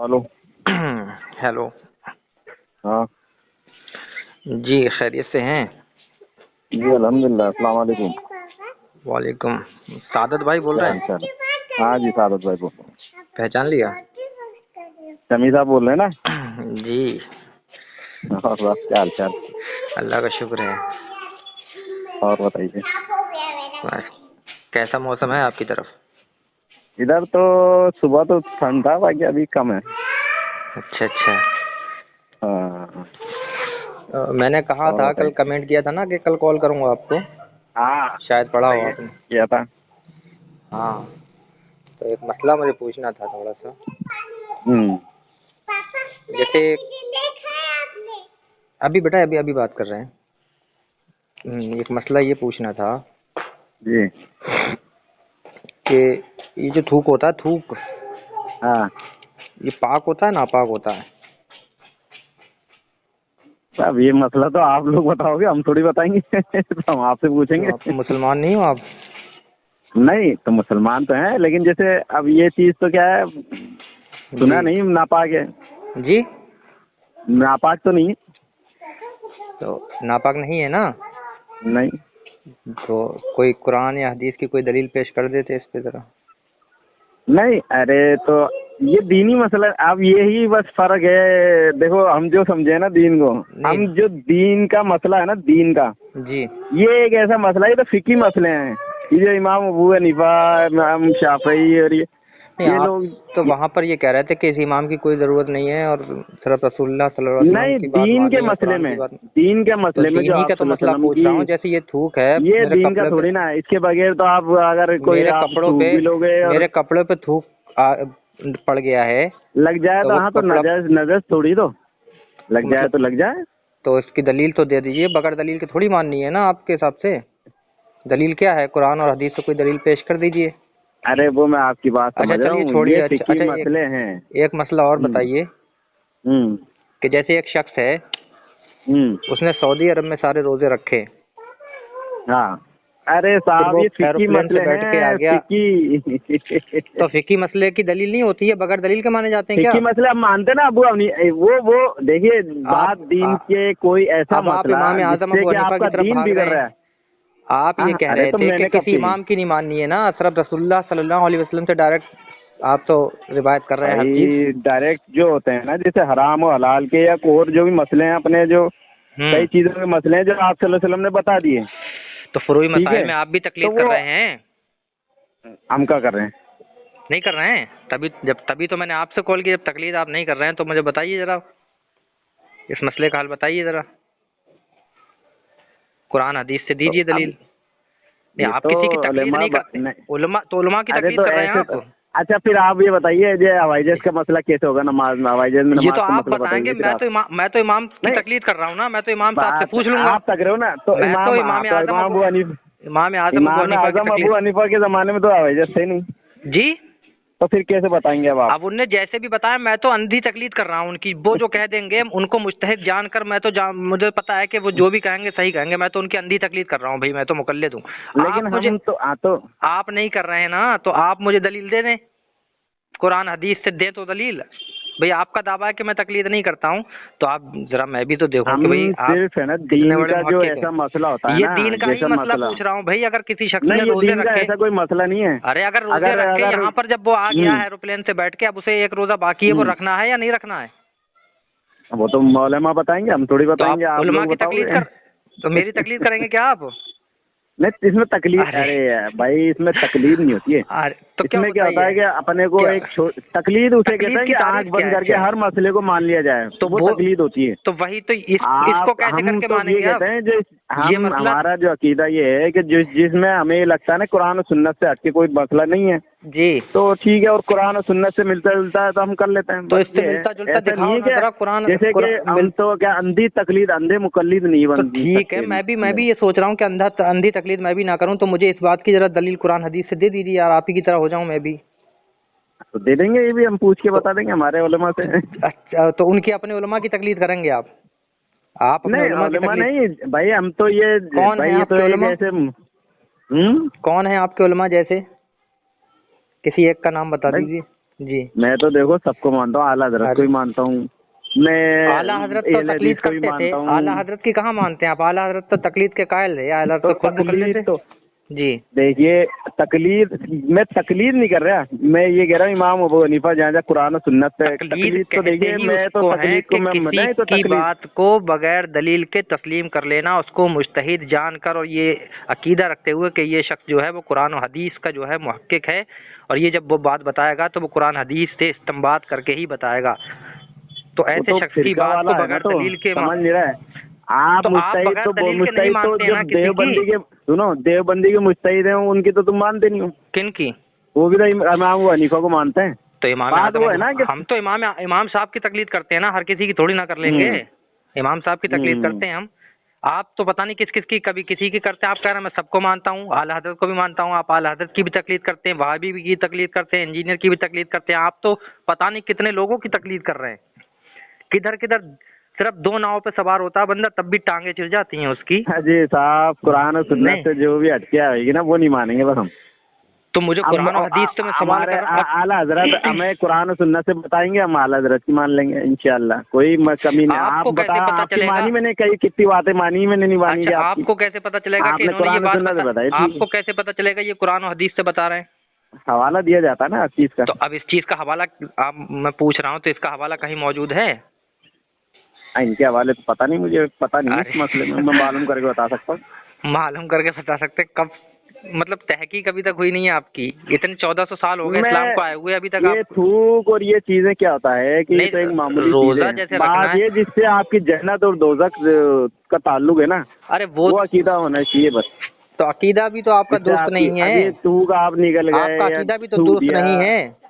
Hello. Hello. हाँ जी, खैरियत से हैं? जी, अल्हम्दुलिल्लाह। अस्सलाम वालेकुम। वालेकुम। सादत भाई बोल क्या रहे हाल हैं? चाल है? हाँ जी, सादत भाई बोल रहा हूँ। पहचान लिया? शमी साहब बोल रहे हैं जी, ना? और बस, क्या हाल चाल? अल्लाह का शुक्र है। और बताइए। बस, कैसा मौसम है आपकी तरफ? इधर तो सुबह तो ठंड था, बाकी अभी कम है। अच्छा अच्छा। हाँ। मैंने कहा और था, कल बताइए। कमेंट किया था ना कि कल कॉल करूंगा आपको। हाँ, शायद पढ़ा हो बताइए आपने। क्या था। हाँ, तो एक मसला मुझे पूछना था थोड़ा सा। हम्म। जैसे अभी बेटा अभी अभी बात कर रहे हैं। एक मसला ये पूछना था जी। कि ये जो थूक होता है, थूक, हाँ, ये पाक होता है नापाक होता है? अब ये मसला तो आप लोग बताओगे, हम थोड़ी बताएंगे। तो हम आपसे क्यों, पूछेंगे। आप मुसलमान नहीं हो आप? नहीं, तो मुसलमान तो हैं, लेकिन जैसे अब ये चीज तो क्या है, सुना जी नहीं नापाक है। जी। नापाक तो नहीं है। तो नापाक नहीं है ना? नहीं तो कोई कुरान या हदीस की कोई दलील पेश कर देते इस पे ज़रा। नहीं, अरे तो ये दीनी मसला। अब यही बस फर्क है। देखो, हम जो समझे ना दीन को, नहीं। हम जो दीन का मसला है ना, दीन का, जी। ये एक ऐसा मसला है। ये तो फिकी मसले हैं। ये जो इमाम अबू हनीफा, इमाम शाफई और नहीं, ये आप लोग, तो वहाँ पर ये कह रहे थे कि इस इमाम की कोई ज़रूरत नहीं है और सिर्फ रसूलुल्लाह सल्लल्लाहु अलैहि वसल्लम नहीं, की बात दीन के माननी है, मसले कुरान की में, बात। दीन के तो मसले में जो दीन ही आप का तो सल्लल्लाहु मसला अलैहि वसल्लम पूछ रहा हूँ। की, जैसे ये थूक है ये मेरे दीन का कपड़े पे, थोड़ी ना है। इसके बगैर तो आप, अगर कोई मेरे आप कपड़ों थूक पे भी लोगे और मेरे कपड़े पे थूक पड़ गया है, लग जाए तो तो वो हाँ, तो कपड़ा, नजर नजर थोड़ी, तो लग जाए मतलब, तो लग जाए। तो इसकी दलील तो दे दीजिए। बगैर दलील के थोड़ी माननी है ना आपके हिसाब से। दलील क्या है? कुरान और हदीस से कोई दलील पेश कर दीजिए। अरे वो मैं आपकी बात अच्छा समझ रहा चलिए हूँ, छोड़िए। ये अच्छा फिकी अच्छा, मसले हैं। एक मसला और हम्म। बताइए हम्म। कि जैसे एक शख्स है, हम्म। उसने सऊदी अरब में सारे रोजे रखे, हाँ। अरे फिर साहब, वो ये फिकी एरोप्लेन से मसले बैठ के आ हैं, गया, फिकी। तो फिकी मसले की दलील नहीं होती है? बगैर दलील के माने जाते हैं क्या? फिकी मसले आप मानते ना, अबू अपनी वो देखिए, बात दीन के कोई ऐसा अब आप मसला इमाम आजम जिससे अबू कि हनीफा की आपका तरफ दीन भाग बिगड़ रहे रहा हैं। है। आप ये हाँ, कह अरे रहे तो थे कि मैंने कब किसी कही? इमाम की नहीं माननी है ना, सिर्फ रसूलुल्लाह सल्लल्लाहु अलैहि वसल्लम से डायरेक्ट आप तो रिवायत कर रहे हैं हर चीज। भाई डायरेक्ट जो होते हैं ना, जैसे हराम और हलाल के या और जो भी मसले हैं अपने, जो कई चीजों के मसले हैं जो आप सल्लल्लाहु अलैहि वसल्लम ने बता दिए। तो फुरूई ठीक मसाइल है, में आप भी तो तकलीद कर वो रहे हैं? हम क्या कर रहे हैं? नहीं कर रहे हैं? तभी तो मैंने आपसे कॉल किया। जब तकलीद आप नहीं कर रहे हैं तो मुझे बताइए जरा, इस मसले का हल बताइए जरा, कुरान हदीस से तो दीजिए अब दलील। नहीं, ये आप तो किसी की तकलीद उलेमा नहीं करते। नहीं। उलमा की अरे तकलीद तो कर रहे हैं ऐसे आप। तो, अच्छा फिर आप ये बताइए, ये हवाई जहाज का मसला कैसे होगा? नमाज में, हवाई जहाज में ये नमाज तो का आप मसला बताएंगे। बताइए फिर आप। मैं तो इमाम की नहीं, तकलीद कर रहा हूँ ना। मैं तो इमाम साहब से बात पूछ लूंगा। आप तक रहे हो ना, तो मैं तो इमाम आजम अबू इमाम हनीफा की आजम अबू तकलीद। हनीफा के जमाने में तो हवाई जहाज थे नहीं, जी। तो फिर कैसे बताएंगे अब आप? अब उनने जैसे भी बताया, मैं तो अंधी तकलीद कर रहा हूँ उनकी। वो जो कह देंगे उनको मुजतहिद जानकर, मुझे पता है कि वो जो भी कहेंगे सही कहेंगे। मैं तो उनकी अंधी तकलीद कर रहा हूँ भाई, मैं तो मुकल्लिद हूँ। लेकिन आप मुझे, हम तो तो आप नहीं कर रहे हैं ना, तो आप मुझे दलील दे दें, कुरान हदीस से दे तो दलील। भाई आपका दावा है कि मैं तकलीद नहीं करता हूँ, तो आप जरा, मैं भी तो देखूं कि भाई हम आप सिर्फ है ना, कितने दीन बड़े का जो मुहक्किक हैं। ऐसा मसला होता है ये ना, दीन का ही जैसा मसला मसला, पूछ रहा हूँ भाई। अगर किसी शख्स ने नहीं, ये रोजे दीन का रखे, ऐसा कोई मसला नहीं है। अरे अगर रोजे अगर रखे अगर यहाँ पर, जब वो आ गया है एरोप्लेन से बैठ के, अब उसे एक रोजा बाकी है, वो रखना है या नहीं रखना है? वो तो मौलमा बताएंगे, हम थोड़ी तो बताएंगे, आप आप उलमा लोग की तकलीद बताओगे। कर, तो मेरी तकलीद करेंगे क्या आप? नहीं, इसमें तकलीफ, अरे अरे भाई इसमें तकलीफ नहीं होती है। अरे तो क्या इसमें क्या होता बताइए, है कि अपने को क्या एक तकलीद उसे कहते तकलीद हैं की कि आंख तारीफ क्या बंद है? करके अच्छा, हर मसले को मान लिया जाए, तो वो वो, तकलीद होती है। तो वही तो इसको आप कैसे हम करके तो ये मानेंगे कहते आप? हैं, जो ये हम मसला, हमारा जो अकीदा ये है कि जिसमें हमें ये लगता है ना कुरान और सुन्नत से हटके कोई मसला नहीं है, जी, तो ठीक है, और कुरान और सुन्नत से मिलता जुलता है तो हम कर लेते हैं, तो बस इससे ये है। मिलता जुलता ऐसा नहीं दिखाओ है ना कि जरा कुरान। जैसे कि हम तो क्या अंधी तकलीद, अंधे मुकल्लिद नहीं तो बन ठीक है, सकते। मैं भी ये सोच रहा हूँ कि अंधी तकलीद मैं भी ना करूँ। तो मुझे इस बात की जरा दलील कुरान हदीस से दे दीजिए यार, आप ही की तरह हो जाऊँ मैं भी। तो दे देंगे, ये भी हम पूछ के तो बता देंगे हमारे उलमा से। अच्छा, तो उनकी अपने उलमा की तकलीद करेंगे आप अपने नहीं, उलमा की उलमा तकलीद। नहीं भाई, हम तो ये, कौन भाई है ये तो आपके एक उलमा? ऐसे कौन है आपके उलमा? जैसे किसी एक का नाम बता भाई दीजिए। जी। मैं तो देखो सबको मानता हूँ, आला हजरत को भी मानता हूँ मैं, आला हजरत तो तकलीद को भी करते थे, मानता हूँ। आला हजरत की कहाँ मानते हैं आप? आला हजरत तो तकलीद के कायल है, आला हजरत तो तो खुद मुकल्लिद तकलीद थे। तो जी। देखिए, तकलीद, मैं तकलीद नहीं कर रहा, मैं ये कह रहा हूँ इमाम अबू हनीफा जहाँ जहाँ कुरान और सुन्नत पे तकलीद तकलीद तो कहते देखिए, ही मैं तो उसको है तकलीद को कि मैं किसी नहीं तो की तकलीद। बात को बगैर दलील के तस्लीम कर लेना, उसको मुजतहिद जानकर और ये अकीदा रखते हुए कि ये शख्स जो है वो कुरान और हदीस का जो है मुहक्किक है, और ये जब वो बात बताएगा तो वो कुरान हदीस से इस्तिंबात करके ही बताएगा। तो वो ऐसे तो शख्स की फिरका बात को वाला है ना, बगैर तो दलील के समझ नहीं रहा है आप। तो आप मुस्तहिद बगैर तो दलील के नहीं मुस्तहिद तो मानते हैं जब ना किसी की। देवबंदी के, सुनो, देवबंदी के मुस्तहिद हैं उनकी तो तुम मानते नहीं हो, किन की? वो भी तो इमाम अबू हनीफा को मानते हैं। तो इमाम बात आजम वो है ना कि हम तो इमाम साहब की तकलीद करते हैं ना, हर किसी की थोड़ी ना कर लेंगे। हम्म, इमाम साहब की तकलीद करते हैं हम। आप तो पता नहीं किस किस की, कभी किसी की करते हैं। आप कह रहे हैं मैं सबको मानता हूँ, आला हजरत को भी मानता हूँ। आप आला हजरत की भी तकलीद करते हैं, वहाबी भी की तकलीद करते हैं, इंजीनियर की भी तकलीद करते हैं। आप तो पता नहीं कितने लोगों की तकलीद कर रहे हैं। किधर किधर सिर्फ दो नावों पे सवार होता है बंदा, तब भी टांगे चिर जाती हैं उसकी। जी साहब, कुरान और सुन्नत नहीं से जो भी हटके आएगी ना वो नहीं मानेंगे बस हम। तो मुझे कुरान और हदीस से मैं सवाल हमारे कर रहा हूँ। आला हजरत हमें कुरान और सुन्नत से बताएंगे, हम आला हजरत की मान लेंगे इंशाल्लाह, कोई कमी नहीं। आप आपको कैसे बता, पता आपकी चलेगा? मानी मैंने कई कितनी बातें मानी, मैंने नहीं मानी अच्छा, आपकी। आपको कैसे पता चलेगा कि आपने इन्होंने ये कुरान और बात सुन्नत बताई थी, आपको कैसे पता चलेगा ये कुरान और हदीस से बता रहे हैं? हवाला दिया जाता है ना हर चीज का। तो अब इस चीज का हवाला आप, मैं पूछ रहा हूँ, तो इसका हवाला कहीं मौजूद है? इनके हवाले तो पता नहीं, मुझे पता नहीं है इस अरे मसले में, मैं मालूम करके बता सकता हूँ। मालूम करके बता सकते कब? मतलब तहकीक अभी तक हुई नहीं है आपकी? इतने 1400 साल हो गए मैं इस्लाम को आए हुए, अभी तक ये आप थूक और ये चीजें क्या होता है कि ये नहीं, तो एक मामूली रोजा चीजें जैसे हैं। रखना बात है। ये जिससे आपकी जन्नत और दोजख का ताल्लुक है ना, अरे वो अकीदा होना चाहिए बस। तो अकीदा भी तो आपका जिससे दोस्त आपकी नहीं है। अभी थूक आप निकल गए आपका या अकीदा भी तो थूक दोस्त दिया, नहीं है।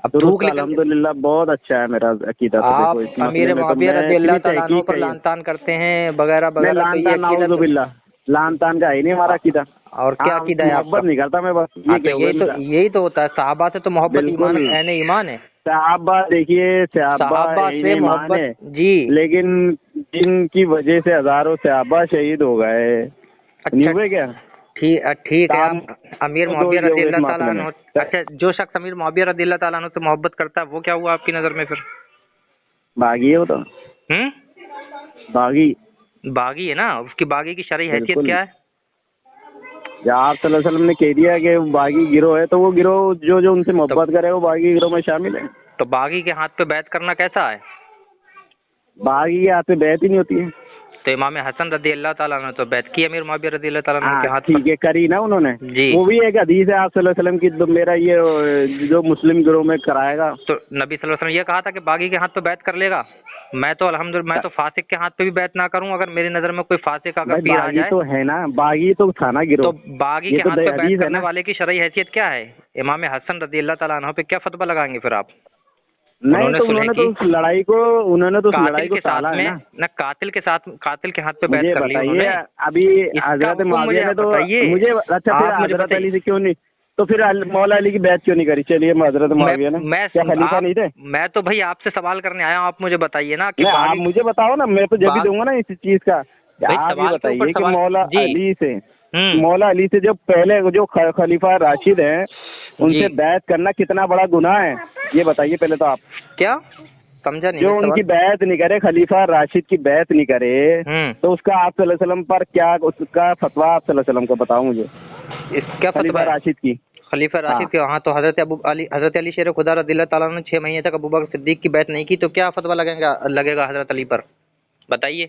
अब दुरुस्त थूक निकल, अल्हम्दुलिल्लाह बहुत अच्छा है मेरा अकीदा। तो आप देखो इस अमीर मसले में तो मुआविया मैं रज़ी अल्लाह इतनी तआला अन्हु तहकीक पर है, लान तान करते हैं वगैरह मैं वगैरह, तो लान ये तान अकीदा तो नाउजुबिल्लाह, लान तान का है नहीं हमारा अकीदा। और क्या हाँ, अकीदा है आपका? मोहब्बत नहीं करता मैं, बस हाँ, ये तो क्या हुआ मेरा। यही तो होता है, सहाबा से तो मोहब्बत ईमान, बिल्कुल, ऐने ईमान है। सहाबा देखिए, सहाबा सहाबा से ईमान मोहब्बत है, जी। लेकिन जिनकी वजह से हजारों सहाबा शहीद हो गए, नहीं अच्छा हुए क्या? ठीक है। काम आप अमीर तो दो मुआविया ही रज़ी हुए इस अल्लाह तआला मामले में। अन्हु, अच्छा, जो शख्स अमीर मुआविया रज़ी अल्लाह तआला अन्हु से मोहब्बत करता है वो क्या हुआ आपकी नज़र में फिर? बागी है वो तो, हम्म, बागी, बागी है ना? उसकी बागी की शरई हैसियत बिल्कुल। क्या है? जब आप सल्लल्लाहु अलैहि वसल्लम ने कह दिया कि बागी गिरोह है, तो वो गिरोह जो उनसे मोहब्बत करे वो बागी गिरोह में शामिल है। तो बागी के हाथ पे बैत करना कैसा है? बागी के हाथ पे बैत ही नहीं होती है। तो इमाम हसन रज़ी अल्लाह तआला अन्हु तो बैत की अमीर मुआविया रज़ी अल्लाह तआला अन्हु के हाँ हाथ ठीक पर। है, करी ना उन्होंने। जी। वो भी एक हदीस है आप सल्लल्लाहु अलैहि वसल्लम की, तो मेरा ये जो मुस्लिम गिरोह में कराएगा। तो नबी सल्लल्लाहु अलैहि वसल्लम ये कहा था कि बागी के हाथ पे बैत कर लेगा। मैं तो अल्हम्दुलिल्लाह, मैं तो फासिक के हाथ पे भी बैत ना करूं, अगर मेरी नज़र में कोई फासिक अगर भाई पीर आ बागी जाए। तो है ना, बागी तो था ना तो गिरोह। बागी ये के तो हाथ पे बैत हदीस है करने ना। वाले की शरई हैसियत क्या है? इमाम हसन रज़ी अल्लाह तआला अन्हु पे क्या फतवा लगाएंगे फिर आप? नहीं तो सुलह उन्होंने की, तो उस लड़ाई को, उन्होंने तो उस लड़ाई कातिल को के साथ टाला है में ना। न, कातिल के हाथ पे बैत मुझे कर ली उन्होंने। बताइए, अभी इसका हजरत हुक्म मुआविया मुझे ने आप तो बताइए। मुझे, अच्छा फिर आप मुझे हजरत बताइए। अली से क्यों नहीं, तो फिर मौला अली की बैत क्यों नहीं करी? चलिए हजरत मुआविया ने क्या खलीफा नहीं थे? मैं तो भाई आपसे सवाल करने आया हूं, आप मुझे बताइए ना कि नहीं आप बागी मुझे बताओ ना, मैं तो जब भी बाग दूंगा ना इस चीज का। भाई आप ये सवाल के ऊपर बताइए कि सवाल मौला जी। अली से, हम्म, मौला अली से जो पहले जो खलीफा राशिद हैं उनसे जी। बैत करना कितना बड़ा गुनाह है, ये बताइए पहले तो आप। क्या समझा नहीं जो मैं उनकी सवाल? बैत नहीं करे, खलीफा राशिद की बैत नहीं करे, हम्म, तो उसका आप सल्लल्लाहु अलैहि वसल्लम पर क्या, उसका फतवा आप सल्लल्लाहु अलैहि वसल्लम को बताओ मुझे, क्या खलीफा फतवा है? राशिद की। खलीफा हाँ, राशिद के, हाँ, तो हजरत अली शेर खुदा रज़ियल्लाहु ताला ने 6 महीने तक अबू बकर सिद्दीक की बैत नहीं की, तो क्या फतवा लगेगा हजरत अली पर? बताइए।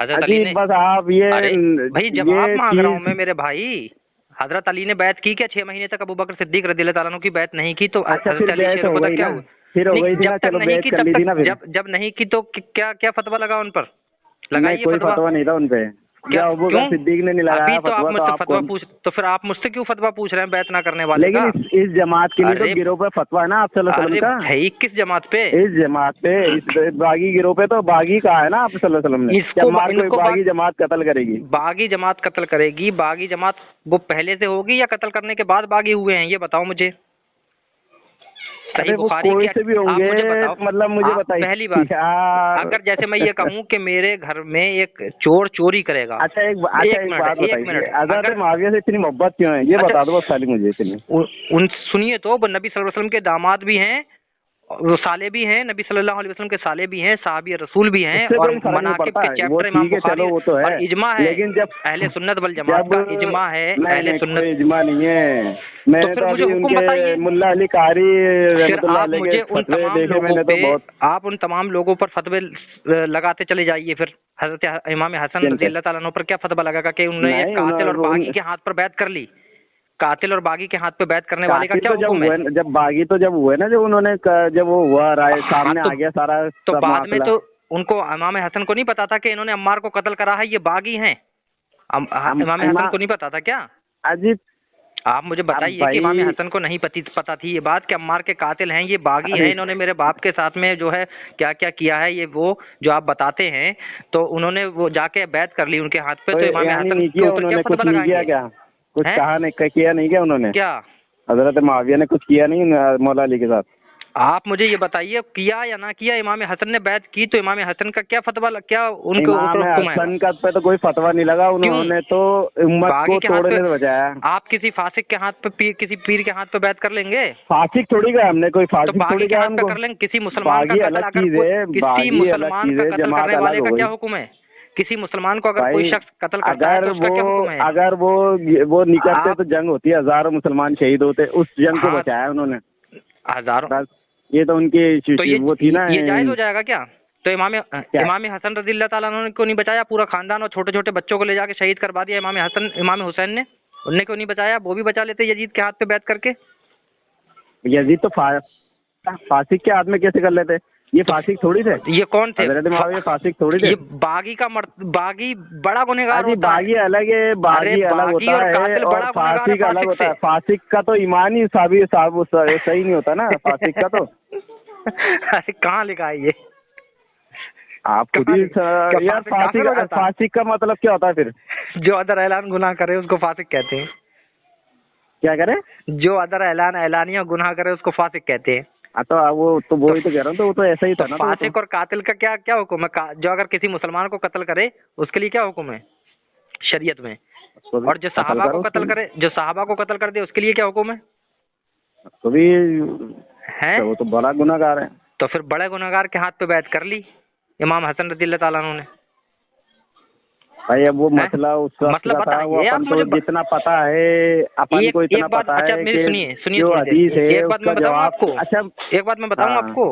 हजरत अली अजीब, ने, बस आप ये अरे भाई जवाब ये मांग रहा हूँ मैं चीज। मेरे भाई। हजरत अली ने बैत की क्या 6 महीने तक? अबू बकर सिद्दीक रज़ियल्लाहु ताला अन्हु की बैत नहीं की, तो अच्छा हजरत फिर अली बैत शेर हो खुदा गई क्या ना, हुआ? फिर हो नहीं, गई थी जब ना, तक चलो नहीं बैत की कर तब ली थी तक, ना फिर। जब नहीं की तो क्या क्या फतवा लगा उन पर? नहीं लगाइए कोई फतवा। फतवा नहीं था उनपे, क्या, जब अबू क्यों? बकर सिद्दीक ने नहीं अभी लगाया तो आप फतवा, तो मुझसे आप फतवा कौन? पूछ, तो फिर आप मुझसे क्यों फतवा पूछ रहे हैं बैत ना करने वाले लेकिन का? इस जमात के लिए तो अरे गिरोह पे फतवा है ना आप सल्लल्लाहु अलैहि अरे वसल्लम का। भाई किस जमात पे? इस जमात पे, इस बागी गिरोह पे तो बागी कहा है ना आप सल्लल्लाहु अलैहि वसल्लम ने, क्या मार कोई इनको बागी जमात कत्ल करेगी? बागी जमात कत्ल करेगी। बागी जमात वो पहले से होगी या कत्ल करने के बाद बागी हुए हैं, ये बताओ मुझे। सही वो बुखारी कोई क्या से भी आप होंगे, मुझे बताओ, मतलब मुझे आप बताइए पहली बात, यार। अगर जैसे मैं ये कहूँ कि मेरे घर में एक चोर चोरी करेगा, अच्छा एक बात एक मिनट, बताइए, हजरत अगर मुआविया से इतनी मोहब्बत क्यों है, ये अच्छा बता दो बस खाली मुझे इतनी। उन सुनिए तो, वो नबी सल्लल्लाहु अलैहि वसल्लम के दामाद भी हैं, वो साले भी हैं, नबी सल्लल्लाहु अलैहि वसल्लम के साले भी हैं, साहबी रसूल भी हैं, उससे और कोई फर्क नहीं मनाकिब पड़ता, के वो चैप्टर इमाम ठीक है, बुखारी, चलो वो तो है, और इजमा है, लेकिन जब अहले सुन्नत वल जमात का इजमा है, नहीं अहले नहीं सुन्नत। कोई इजमा नहीं है, मैंने फिर तो मुझे अभी हुक्म उनके बताइए। मुल्ला अली कारी फिर रहमतुल्लाह आप अलैह के मुझे उन फतवे तमाम देखे लोगों मैंने तो पे, बहुत। आप उन तमाम लोगों पर फतवे लगाते चले जाइए। फिर हजरत इमाम हसन किन रजी पे? अल्लाह ताला अन्हु पर क्या फतवा लगागा कि उन्होंने एक नहीं कातिल और बागी उन के हाथ पर बैत कर ली? कातिल और बागी के हाथ पे बैत करने वाले का कातिल क्या तो जब हुक्म है? हुए, जब बागी तो जब हुए ना, जब उन्होंने जब वो हुआ राय हाँ, सामने आ गया सारा तो सब बाद में मामला। तो उनको इमाम हसन को नहीं पता था कि इन्होंने अम्मार को कत्ल करा है, ये बागी हैं? इमाम हसन को नहीं पता था क्या? अजीब। आप मुझे अब बताइए कि इमाम भाई हसन को नहीं पता थी ये बात कि अम्मार के कातिल हैं, ये बागी हैं, अरे इन्होंने मेरे बाप के साथ में जो है क्या क्या किया है, ये वो जो आप बताते हैं, तो उन्होंने वो जाके बैत कर ली उनके हाथ पे, तो इमाम यानी हसन नहीं के किया ऊपर क्या उन्होंने, कुछ फतवा नहीं किया लगाएंगे? क्या? कुछ हैं? कहा नहीं, किया नहीं क्या उन्होंने? क्या हजरत मुआविया ने कुछ किया नहीं मौला अली के साथ? आप मुझे ये बताइए, किया या ना किया? इमाम हसन ने बैत की तो इमाम हसन का क्या फतवा क्या उनके इमाम ऊपर हुक्म है? हसन का पे तो कोई फतवा नहीं लगा, उन्होंने तो उम्मत बागी को के हाथ तोड़ने पे, से बचाया। आप किसी फासिक के हाथ पे किसी पीर के हाथ पे बैत कर लेंगे? फासिक थोड़ी गया हमने, कोई तो फासिक बागी थोड़ी के गया हाथ पे उनको। कर लेंगे? किसी मुसलमान का बागी कत्ल, अलग अगर चीज है, किसी बागी अलग मुसलमान चीज का है, कत्ल जमात करने अलग वाले हो का क्या गई। हुक्म है? किसी मुसलमान को अगर कोई भाई शख्स कत्ल करता है तो उसका क्या हुक्म है? अगर वो नहीं करते आप तो जंग होती है, हजारों मुसलमान शहीद होते, उस जंग को हाँ, बचाया उन्होंने हजारों, बस। ये तो उनकी तो ये वो थी ना। ये जायज हो जाएगा क्या? तो क्या? इमाम हसन रजी अल्लाह ताला अन्हु को नहीं बचाया? पूरा खानदान और छोटे छोटे बच्चों को ले जाके शहीद करवा दिया इमाम हुसैन ने, उनने क्यों नहीं बचाया? वो भी बचा लेते यजीद के हाथ पे बैत करके। यजीद तो फासिक के हाथ में कैसे कर लेते? ये फासिक थोड़ी थे, ये कौन थे? हजरत मुआविया फासिक थोड़ी थे। ये बागी बड़ा गुनहगार अजी होता है। बागी अलग है, बागी अलग बागी होता और है, कातिल और बड़ा गुनहगार है फासिक अलग फासिक होता है। से। फासिक का तो ईमान ही सही नहीं होता ना, फासिक का तो। अरे कहाँ लिखा है ये? आप खुद ही यार, फासिक का मतलब क्या होता है फिर? जो अदर ऐलान गुनाह करे उसको फासिक कहते हैं। क्या करे? जो अदर ऐलानिया गुनाह करे उसको फासिक कहते हैं। तो वो ही तो कह रहा हूँ, तो वो तो ऐसा ही था ना। फासिक और कातिल का क्या क्या हुक्म है? जो अगर किसी मुसलमान को कत्ल करे उसके लिए क्या हुक्म है शरीयत में? और जो सहाबा को कत्ल करे, जो सहाबा को कत्ल कर दे उसके लिए क्या हुक्म है? तो भी है, वो तो बड़ा गुनाहगार है। तो फिर बड़े गुनहगार के हाथ पे बैत कर ली इमाम हसन रज़ी अल्लाह ताला अन्हु ने। भाई अब वो मसला उस वक्त मसला का था, वो बताइए आप अपन मुझे। तो जितना पता है, अपन को इतना पता अच्छा है मेरी कि सुनिए जो हदीस है एक बात मैं उसका बताऊं जवाब। आपको। अच्छा एक बात मैं बताऊं आपको।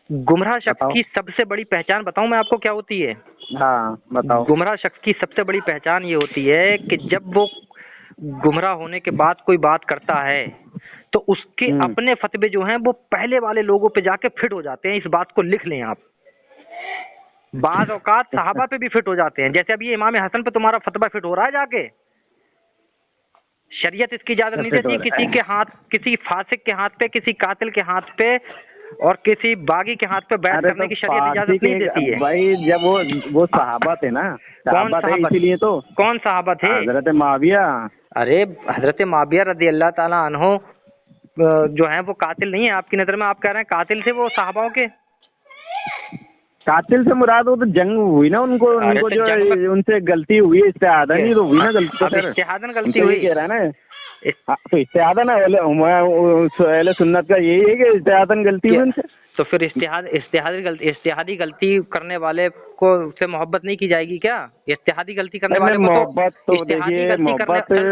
गुमराह शख्स की सबसे बड़ी पहचान बताऊं मैं आपको क्या होती है? हाँ बताओ। गुमराह शख्स की सबसे बड़ी पहचान ये होती है कि जब वो गुमराह होने के बाद कोई बात करता है तो उसके अपने फतवे जो हैं वो पहले वाले लोगों पे जाके फिट हो जाते हैं। इस बात को लिख लें आप। बाज़ औकात सहाबा पे भी फिट हो जाते हैं। जैसे अब ये इमाम हसन पे तुम्हारा फतवा फिट हो रहा है जाके। शरीयत इसकी इजाजत नहीं देती किसी के हाथ, किसी फासिक के हाथ पे, किसी कातिल के हाथ पे और किसी बागी के हाथ पे बैठ करने की शरीयत इजाजत नहीं देती है। भाई जब वो सहाबा थे ना, कौन थे, इसीलिए तो। कौन सहाबा थे? हजरत मुआविया। अरे हजरत मुआविया रज़ी अल्लाह ताला अन्हु जो है वो कातिल नहीं है आपकी नजर में? आप कह रहे हैं कातिल थे वो सहाबाओं के? कातिल से मुराद वो तो जंग हुई ना, उनको जो उनसे गलती हुई, इस्तेआदन ही तो हुई ना गलती। तो इस्तेआदन गलती हुई कह रहा है ना। तो इस्तेआदन अहले सुन्नत का यही है कि इस्तेआदन गलती हुई उनसे। तो फिर इस्तेहादी गलती करने वाले को से मोहब्बत नहीं की जाएगी क्या? इस्तेहादी गलती करने वाले को मोहब्बत तो देखिए,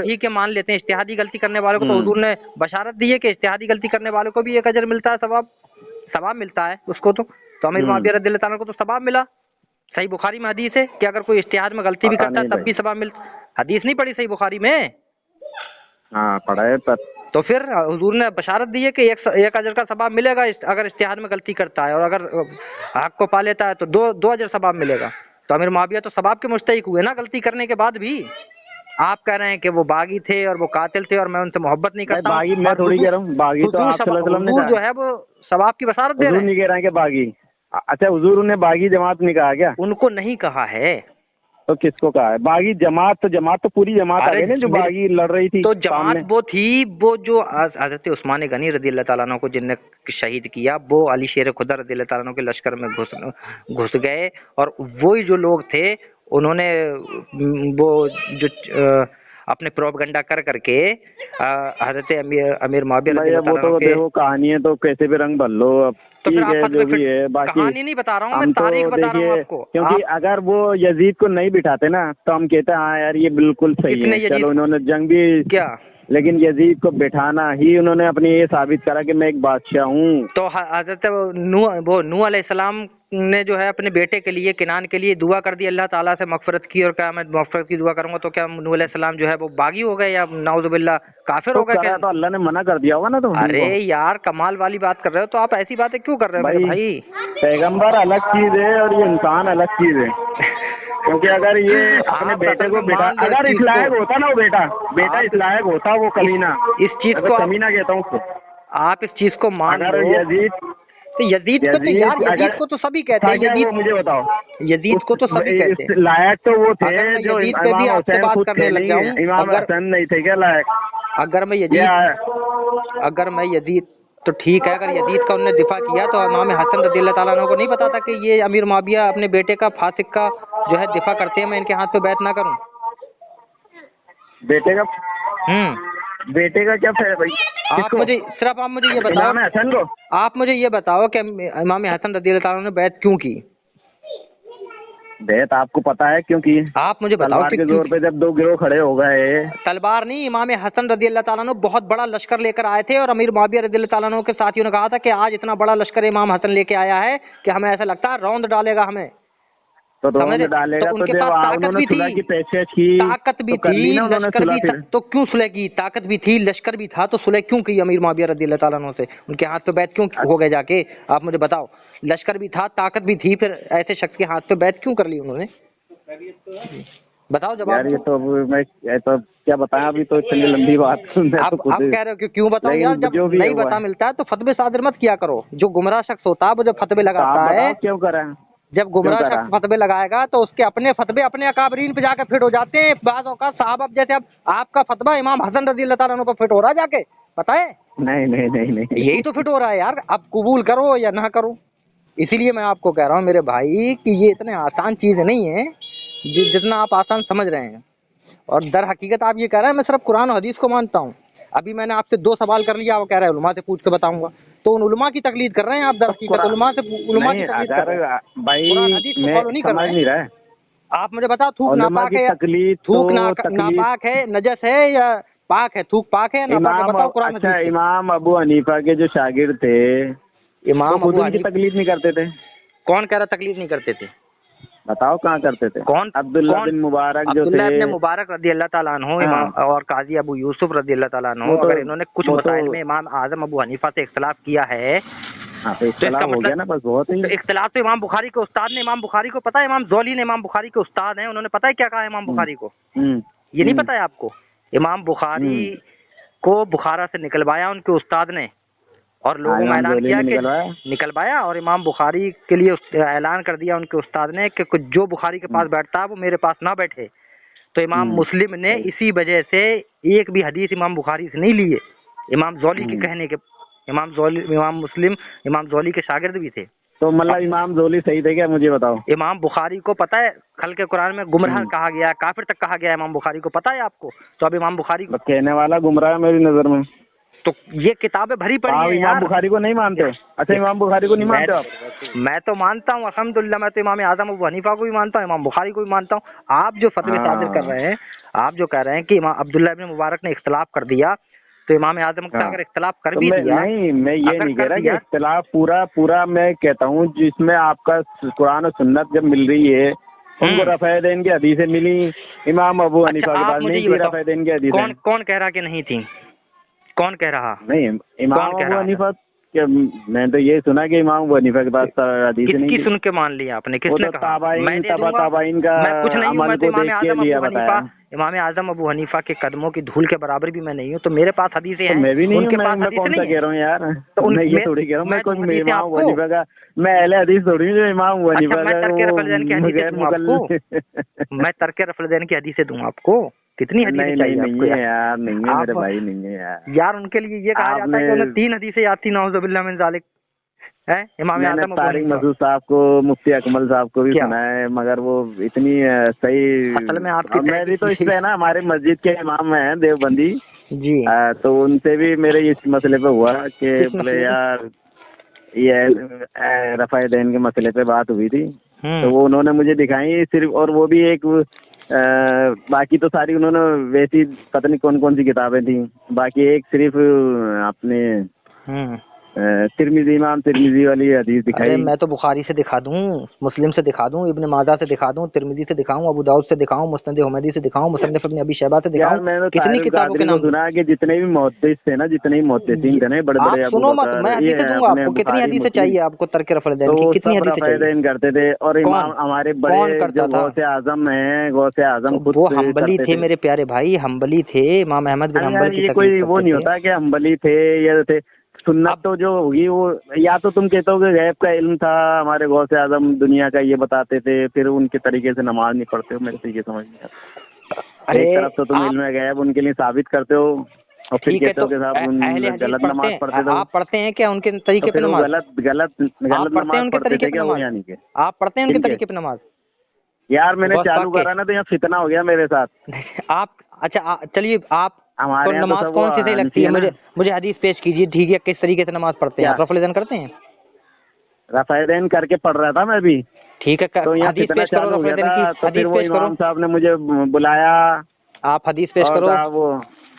ठीक है मान लेते हैं इस्तेहादी गलती करने वाले को तो हुजूर ने बशारत दी है कि इस्तेहादी गलती करने वाले को भी एक अजर मिलता है, सवाब मिलता है उसको। तो अमीर मुआविया रज़ी अल्लाह ताला को तो सवाब मिला। सही बुखारी में हदीस है कि अगर कोई इस्तेहाद में गलती भी करता है तब भी सवाब मिलता। हदीस नहीं पढ़ी सही बुखारी में? हाँ पढ़ा है। तो फिर हुजूर ने बशारत दी है कि एक अजर का सवाब मिलेगा अगर इस्तेहाद में गलती करता है, और अगर हक को पा लेता है तो दो अजर सवाब मिलेगा। तो अमीर मुआविया तो सवाब के मुस्तहिक हुए ना गलती करने के बाद भी। आप कह रहे हैं कि वो बागी थे और वो कातिल थे और मैं उनसे मोहब्बत नहीं करता। बागी मैं थोड़ी कह रहा हूँ, बागी तो आप सल्लल्लाहु अलैहि वसल्लम ने कहा जो है वो सवाब की बशारत दे रहे हैं। नहीं कह रहे हैं कि बागी। अच्छा हुजूर ने बागी जमात नहीं कहा क्या? उनको नहीं कहा है। तो किसको कहा है? बागी जमात तो पूरी जमात आ गई ना, जो बागी लड़ रही थी तो जमात सामने। वो थी, वो जो हजरत उस्मान गनी रज़ी अल्लाह ताला अन्हु को जिनने शहीद किया, वो अली शेर खुदा रज़ी अल्लाह ताला अन्हु के लश्कर में घुस गए, और वही जो लोग थे उन्होंने वो जो अपने प्रोपगंडा कर करके हजरत अमीर मुआविया रज़ी अल्लाह वो ताला तो अन्हु के। देखो कहानी है तो कैसे भी रंग भर लो, अब तो फिर ठीक आप है फतवे जो भी है। बाकी कहानी नहीं बता रहा हूँ, मैं हम तो तारीख बता रहा हूँ देखिए, आपको। क्योंकि अगर वो यजीद को नहीं बिठाते ना तो हम कहते हैं हाँ यार ये बिल्कुल सही किसने है, चलो इन्होंने जंग भी क्या, लेकिन यजीद को बिठाना ही उन्होंने अपनी ये साबित करा कि मैं एक बादशाह हूँ। तो हजरत नूह अलैहिस्सलाम ने जो है अपने बेटे के लिए, किनान के लिए दुआ कर दी अल्लाह ताला से मगफरत की, और क्या मैं मगफरत की दुआ करूंगा, तो क्या नूह अलैहिस्सलाम जो है वो बागी हो गए या नाउजुबिल्लाह काफिर हो गए? करा तो अल्लाह ने मना कर दिया होगा ना। तो अरे यार कमाल वाली बात कर रहे हो, तो आप ऐसी बातें क्यों कर रहे हो मेरे भाई? पैगंबर अलग चीज है और ये इंसान अलग चीज है। क्योंकि अगर ये अपने बेटे को बेटा, अगर इस लायक होता ना वो बेटा इस लायक होता वो कमीना, इस चीज को कमीना कहता हूँ उसको, आप इस चीज को मान लो। यजीद तो यजीद को तो यार, यजीद को तो सभी कहते हैं, यजीद मुझे बताओ, यजीद को तो सभी कहते हैं। लायक तो वो थे जो यजीद पे भी आपसे बात करने लग जाऊं, इमाम हसन नहीं थे क्या लायक? अगर मैं यजीद तो ठीक है, अगर यजीद का उन्होंने दिफा किया तो इमाम हसन रज़ियल्लाहु ताला अन्हु को नहीं पता था कि ये अमीर मुआविया अपने बेटे का फासिक का जो है दिफा करते हैं, मैं इनके हाथ पे बैत ना करूं? बेटे का क्या फायदा भाई? आप मुझे ये बताओ, इमाम हसन को आप मुझे ये बताओ कि इमाम हसन रज़ियल्लाहु ताला अन्हु ने बैत क्यों की? बैत आपको पता है क्योंकि आप मुझे बताओ तलवार के जोर पे जब दो गिरोह खड़े हो गए। तलवार नहीं, इमाम हसन रज़ियल्लाहु ताला अन्हु बहुत बड़ा लश्कर लेकर आए थे, और अमीर मुआविया रज़ियल्लाहु ताला अन्हु के साथियों ने कहा था कि आज इतना बड़ा लश्कर इमाम हसन लेके आया है कि हमें ऐसा लगता है रौंद डालेगा हमें। तो रौंद डालेगा, तो उनके पास ताकत भी थी, ताकत भी थी, लश्कर भी था, तो क्यों सुलह की? ताकत भी थी, लश्कर भी था, तो सुलह क्यों की अमीर मुआविया रज़ियल्लाहु ताला अन्हु से? उनके हाथ पे बैत क्यों हो गए जाके? आप मुझे बताओ, लश्कर भी था, ताकत भी थी, फिर ऐसे शख्स के हाथ पे बैत क्यों कर ली उन्होंने? बताओ जवाब। यार ये तो मैं तो क्या बताएं, अभी तो इतनी लंबी बात आप कह रहे हो कि क्यों बताऊं यार, जब नहीं पता मिलता है तो फतवे सादर मत किया करो। जो गुमराह शख्स होता है वो जब फतवे लगाता है, क्यों करा? जब गुमराह शख्स फतवे लगाएगा तो उसके अपने फतवे अपने अकाबरीन पे जाकर फिट हो जाते हैं। बाज़ औक़ात साहब, जैसे अब आपका फतवा इमाम हसन रज़ियल्लाहु ताला अन्हु पर फिट हो रहा है जाके, पता है? नहीं यही तो फिट हो रहा है यार, अब कबूल करो या ना करो। इसीलिए मैं आपको कह रहा हूँ मेरे भाई कि ये इतने आसान चीज़ नहीं है जितना आप आसान समझ रहे हैं। और दर हकीकत आप ये कह रहे हैं मैं सिर्फ कुरान और हदीस को मानता हूँ। अभी मैंने आपसे 2 सवाल कर लिया, वो कह रहे हैं उलमा से पूछ के बताऊंगा, तो उन उलमा की तकलीद कर रहे हैं आप। दर हकीकत उलमा की तकलीद कर रहे हैं, कुरान हदीस को फॉलो नहीं कर रहे हैं। आप मुझे बताओ, थूक नापाक है, थूक नापाक है, नजस है या पाक है? थूक पाक है नापाक है? बताओ कुरान हदीस। इमाम अबू हनीफा के जो शागिर्द थे, इमाम अबू हनीफा तकलीद नहीं करते थे? कौन कह रहा तकलीद नहीं करते थे? बताओ कहाँ करते थे? कौन? अब्दुल्ला बिन मुबारक जो थे, अब्दुल्ला इब्न मुबारक रज़ियल्लाहु ताला अन्हु, इमाम और काजी अबू यूसुफ रज़ियल्लाहु ताला अन्हु, अगर इन्होंने कुछ मसाइल में इमाम आज़म अबू हनीफा से इख्तिलाफ किया है, तो इसका मतलब हो गया ना, बस बहुत ही। तो इख्तिलाफ तो इमाम बुखारी के उस्ताद ने, इमाम बुखारी को पता है, इमाम ज़ौली ने इमाम बुखारी के उस्ताद हैं, उन्होंने पता है क्या कहा इमाम बुखारी को? ये नहीं पता है आपको? इमाम बुखारी को बुखारा से निकलवाया उनके उस्ताद ने, और लोगों में ऐलान किया कि निकलवाया, और इमाम बुखारी के लिए ऐलान कर दिया उनके उस्ताद ने कि जो बुखारी के पास बैठता है वो मेरे पास ना बैठे। तो इमाम मुस्लिम ने इसी वजह से एक भी हदीस इमाम बुखारी से नहीं लिए, इमाम ज़ौली के कहने के। इमाम मुस्लिम इमाम ज़ौली के शागिर्द भी थे। तो मतलब इमाम ज़ौली सही थे क्या, मुझे बताओ? इमाम बुखारी को पता है खल्क़े कुरान में गुमराह कहा गया, काफिर तक कहा गया इमाम बुखारी को, पता है आपको? तो अब इमाम बुखारी को कहने वाला गुमराह मेरी नजर में। तो ये किताबें भरी पड़ी हैं यार। इमाम बुखारी को नहीं मानते? अच्छा, इमाम बुखारी को नहीं मानते आप? मैं तो मानता हूँ अल्हम्दुलिल्लाह, मैं तो इमाम आज़म अबू हनीफा को भी मानता हूँ, इमाम बुखारी को भी मानता हूँ। आप जो फतवे सादिर कर रहे हैं, आप जो कह रहे हैं कि इमाम अब्दुल्ला इब्न मुबारक ने इख्तिलाफ कर दिया, तो इमाम आज़म का अगर इख्तिलाफ कर भी दिया, नहीं, मैं ये नहीं कह रहा कि इख्तिलाफ पूरा मैं कहता हूँ जिसमें आपका कुरान और सुन्नत जब मिल रही है, उनको रफ़ा दीन की हदीसें मिली, इमाम अबू हनीफा के पास नहीं थी रफ़ा दीन की हदीसें। कौन कह रहा कि नहीं थी? कौन कह रहा? नहीं, इमाम अबू हनीफा कि मैंने तो ये सुना कि इमाम अबू हनीफा के पास हदीस नहीं किसकी थी। सुन के मान लिया आपने, वो किसने तो कहा? मैं दे दूंगा। ताबाइन का मैं कुछ नहीं हूँ, अमल मैं तो को देख के लिया बताया। इमाम आजम अबू हनीफा के कदमों की धूल के बराबर भी मैं नहीं हूँ, तो मेरे पास हदीसें तो हैं, मैं भी नहीं हूँ, उनके पास मैं हदीसें कौन सा नहीं कह है। रहा हूँ यार। तो मैं ये थोड़ी कह रहा हूँ मैं कोई हदीसें इमाम अबू आपको, हनीफा का, मैं अहले हदीस थोड़ी हूँ जो इमाम अबू अच्छा हनीफा मैं का तर्क वो रफल की हदीसें गैर दूं आपको, मुकल्लिद। मैं तर्क रफल की हदीसें दूं आपको? कितनी हदीसें नहीं नहीं चाहिए नहीं आपको है यार? यार, नहीं है मेरे आप भाई, नहीं है यार। यार उनके लिए ये कहा जाता है आपने, कि उन्हें 3 हदीसें याद थी, नाउज़ुबिल्लाह मिन ज़ालिक, है इमाम मैंने आजम अबू तारिक हनीफा। मसूद साहब को, मुफ्ती अकमल साहब को भी क्या सुना है, मगर वो इतनी सही। असल में आपकी अब मैं भी तो तहकीक इससे है ना, हमारे मस्जिद के इमाम हैं देवबंदी, जी तो उनसे भी मेरे इस मसले पे हुआ कि किस बोले मसले पे? यार ये रफ़ा दैन के मसले पे बात हुई थी, तो हम्म वो उन्होंने मुझे दिखाई सिर्फ, और वो भी एक बाकी तो सारी उन्होंने वैसी पता नहीं कौन कौन सी किताबें थी, बाकी एक सिर्फ अपने हम्म तिरमिजी, इमाम तिरमिजी वाली हदीस अरे दिखाई। मैं तो बुखारी से दिखा दूं, मुस्लिम से दिखा दूं, इब्न माजा से दिखा दूं, तिरमिजी से दिखाऊं, अबू दाऊद से दिखाऊं, मुस्नद हुमैदी से दिखाऊं, मुसन्नफ इब्न अबी शैबा से दिखाऊं, यार मैंने तो कितनी तारिक किताबों के कादरी को नाम दूं? सुना कि जितने भी मुहद्दिस थे ना, जितने भी मुहद्दिसीन थे ना, बड़े आप बड़े अबू सुनो मत, बकर, मैं ये हदीसें दूंगा अपने आपको, कितनी बुखारी हदीसें मुस्लिम, चाहिए आपको तर्क रफल तो की, वो कितनी सब हदीसें चाहिए? रफ़ा-ए-दैन करते थे। और कौन इमाम हमारे बड़े कौन करता जो था? गौसे आजम हैं, गौसे आजम तो खुद वो से हम्बली करते थे थे। मेरे प्यारे भाई, हम्बली थे, इमाम अहमद बिन अरे हम्बल यार की ये तकलीफ कोई वो करते नहीं थे। होता कि हम्बली थे या थे, सुन्नत अब तो जो होगी वो, या तो तुम कहते हो कि गैब का इल्म था, हमारे गौसे आजम दुनिया का ये बताते थे, फिर उनके तरीके से नमाज नहीं पढ़ते हो, मेरे से ये समझ नहीं आता। अरे एक तरफ तो तुम आप इल्म गैब उनके लिए साबित करते हो, और फिर ठीक है, कहते तो हो कि साहब अहले उन हदीस गलत पढ़ते नमाज हैं, पढ़ते थे वो। आप पढ़ते हैं क्या उनके तो तरीके पे फिर वो नमाज? गलत गलत आप गलत पढ़ते हैं नमाज उनके पढ़ते तरीके थे पे क्या वो, नमाज? यानी कि आप पढ़ते हैं उनके किनके? तरीके पे नमाज? यार मैंने गौस पाक चालू के? करा ना तो यहाँ फितना हो गया मेरे साथ। आप अच्छा चलिए, आप को हमारे यहाँ तो नमाज सब वो कौन सी सही लगती हनफी है? है ना। मुझे मुझे हदीस पेश कीजिए, ठीक है, किस तरीके से नमाज पढ़ते हैं क्या आप? रफल करते हैं? रफ़ा-ए-दैन करके पढ़ रहा था मैं भी, ठीक है, तो यहाँ हदीस फितना पेश करो चालू हो गया रफल की, था, तो फिर हदीस वो पेश करो, इमाम साहब ने मुझे बुलाया आप हदीस पेश और करो, कहा वो,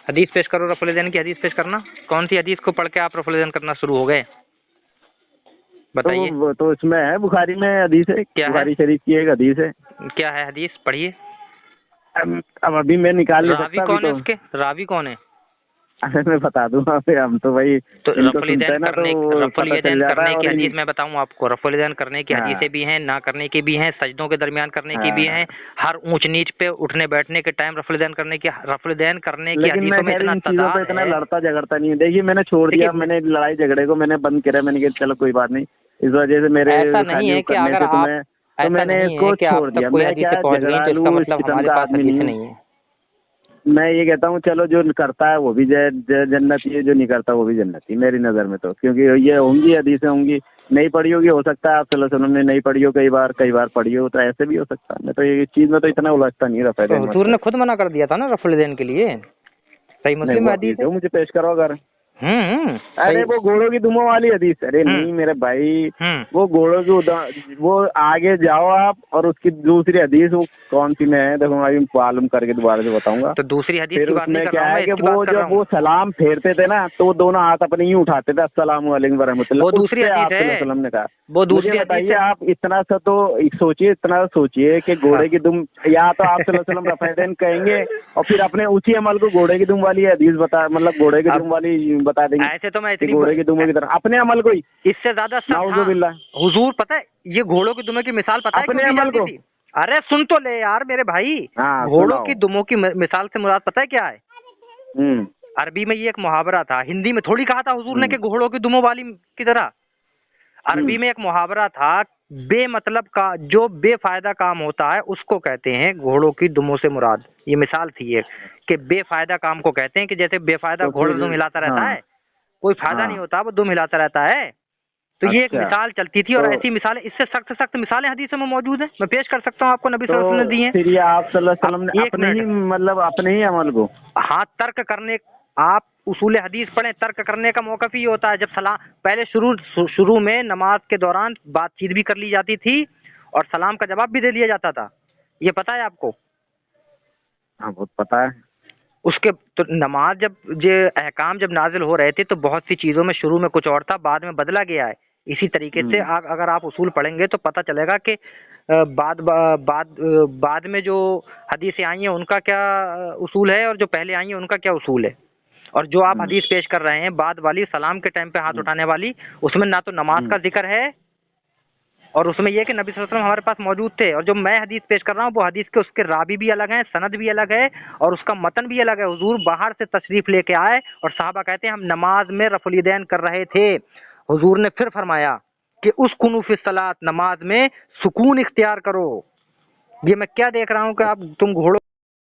हदीस पेश करो, रफल की हदीस पेश करना। कौन सी हदीस को पढ़ के आप रफल करना शुरू हो गए, तो बताइए? वो तो इसमें है, बुखारी में हदीस है, क्या है? बुखारी शरीफ की एक हदीस है। क्या है हदीस, पढ़िए। अब अभी मैं निकाल नहीं रावी सकता अभी कौन है तो। उसके, रावी कौन है? अरे मैं बता दूंगा, फिर हम तो भाई तो इनको सुनते हैं ना तो पता चल जाता है। की और हदीस मैं बताऊं आपको, रफुलदैन करने की हाँ हदीसें भी हैं, ना करने की भी हैं, सजदों के दरमियान करने की भी हाँ, हैं, हर ऊंच नीच पे उठने बैठने के टाइम रफुलदैन करने की लेकिन मैं हदीसों में खैर इतना इन चीज़ों पे तादाद इतना है। लड़ता झगड़ता नहीं है। देखिए मैंने छोड़ दिया, देखिए मैंने लड़ाई झगड़े को मैंने बंद करा, मैंने कहा चलो कोई बात नहीं, इस वजह से मेरे ऐसा नहीं खाली है वो कि करने अगर से आप, तुम्हें, तो ऐसा मैंने नहीं है इसको कि आप छोड़ तक दिया। कोई मैं हदीसें क्या पहुंच गई तो इसका झगड़ालू, इस मतलब किस्म हमारे का पास आदमी हदीसें नहीं हूँ। नहीं है। मैं ये कहता हूँ चलो जो करता है वो भी जन्नती है, जो नहीं करता वो भी जन्नती मेरी नज़र में, तो क्योंकि ये होंगी हदीसें होंगी, नहीं पढ़ी होगी, हो सकता है आप सल्लल्लाहु अलैहि वसल्लम ने नहीं पढ़ी हो, कई बार पढ़ी हो, तो ऐसे भी हो सकता है। मैं तो ये चीज़ में तो इतना उलझता नहीं रफ़ा तो देन हुजूर मतलब। ने खुद मना कर दिया था ना रफुलदैन के लिए, सही नहीं मुस्लिम वो में हदीस हदीस है। है, वो मुझे पेश करो अगर। अरे सही। वो घोड़ों की दुमों वाली हदीस, अरे नहीं मेरे भाई, हम्म वो घोड़ों की वो आगे जाओ आप, और उसकी दूसरी हदीस वो कौन सी में है, देखो मैं अभी मालूम करके दोबारा से बताऊंगा। तो दूसरी हदीस फिर की बात नहीं उसमें कर क्या रहा हूँ मैं, है कि इसकी बात वो कर रहा जब हूँ। वो सलाम फेरते थे ना, तो वो दोनों हाथ अपने ही उठाते थे, अस्सलाम वालेकुम वरहमतुल्लाह, वो उस दूसरी पे हदीस आप सल्लल्लाहु अलैहि है, वसल्लम ने कहा। वो मुझे दूसरी हदीस बताइए है। आप, इतना सा तो सोचिए, इतना सोचिए कि हाँ। घोड़े की दुम, या तो आप सल्लल्लाहु अलैहि वसल्लम रफ़ा-ए-दैन कहेंगे और फिर अपने उसी अमल को घोड़े की दुम वाली हदीस बता, मतलब घोड़े की अब दुम वाली बता देंगे ऐसे तो मैं कि इतनी घोड़े की दुमों की तरह अपने अमल को ही, इससे ज्यादा सख्त, हाँ, नाउज़ुबिल्लाह, हुजूर पता है ये घोड़ों की दुमों की मिसाल पता है क्यों अपने दी अमल जाती को। थी? अरे सुन तो ले यार मेरे भाई, हाँ घोड़ों सुनाओ। की दुमों की मिसाल से मुराद पता है क्या है? हम्म अरबी में ये एक मुहावरा था, हिंदी में थोड़ी कहा था हुजूर ने हम्म कि घोड़ों की दुमों वाली की तरह। अरबी हम्म में एक मुहावरा था, बेमतलब का जो बेफायदा काम होता है उसको कहते हैं घोड़ों की दुमों से मुराद। ये मिसाल थी ये, कि बेफायदा काम को कहते हैं, कि जैसे बेफायदा तो घोड़ा फिर दुम हिलाता रहता हाँ है, कोई फायदा नहीं हाँ, होता, वो दुम हिलाता रहता है। तो ये एक अच्छा मिसाल चलती थी, और तो ऐसी मिसालें, इससे सख्त सख्त मिसालें हदीसों में मौजूद हैं, मैं पेश कर सकता हूँ आपको, नबी तो सल्लल्लाहु अलैहि वसल्लम ने दी हैं। फिर ये आप सल्लल्लाहु अलैहि अब वसल्लम ने एक अपने ही, मिनट, मतलब अपने ही अमल को, हाँ, तर्क करने, आप उसूल हदीस पढ़ें, तर्क करने का मौक़िफ़ ही होता है जब सलाम, पहले शुरू में नमाज के दौरान बातचीत भी कर ली जाती थी और सलाम का जवाब भी दे दिया जाता था, ये पता है आपको? हाँ वो पता है। उसके तो नमाज जब ये अहकाम जब नाजिल हो रहे थे तो बहुत सी चीज़ों में शुरू में कुछ और था, बाद में बदला गया है। इसी तरीके से हम्म अगर आप उसूल पढ़ेंगे तो पता चलेगा कि बाद में जो हदीसें आई हैं उनका क्या उसूल है, और जो पहले आई हैं उनका क्या उसूल है। और जो आप हदीस पेश कर रहे हैं बाद वाली, सलाम के टाइम पे हाथ उठाने वाली, उसमें ना तो नमाज का जिक्र है और उसमें यह कि नबी सल्लल्लाहु अलैहि वसल्लम हमारे पास मौजूद थे। और जो मैं हदीस पेश कर रहा हूँ वो हदीस के उसके रावी भी अलग हैं, सनद भी अलग है और उसका मतन भी अलग है। हुजूर बाहर से तशरीफ लेके आए और साहबा कहते हैं हम नमाज में रफुल यदैन कर रहे थे। हुजूर ने फिर फरमाया कि उस कुनूफिस सलात, नमाज में सुकून इख्तियार करो। ये मैं क्या देख रहा हूँ कि आप तुम घोड़ों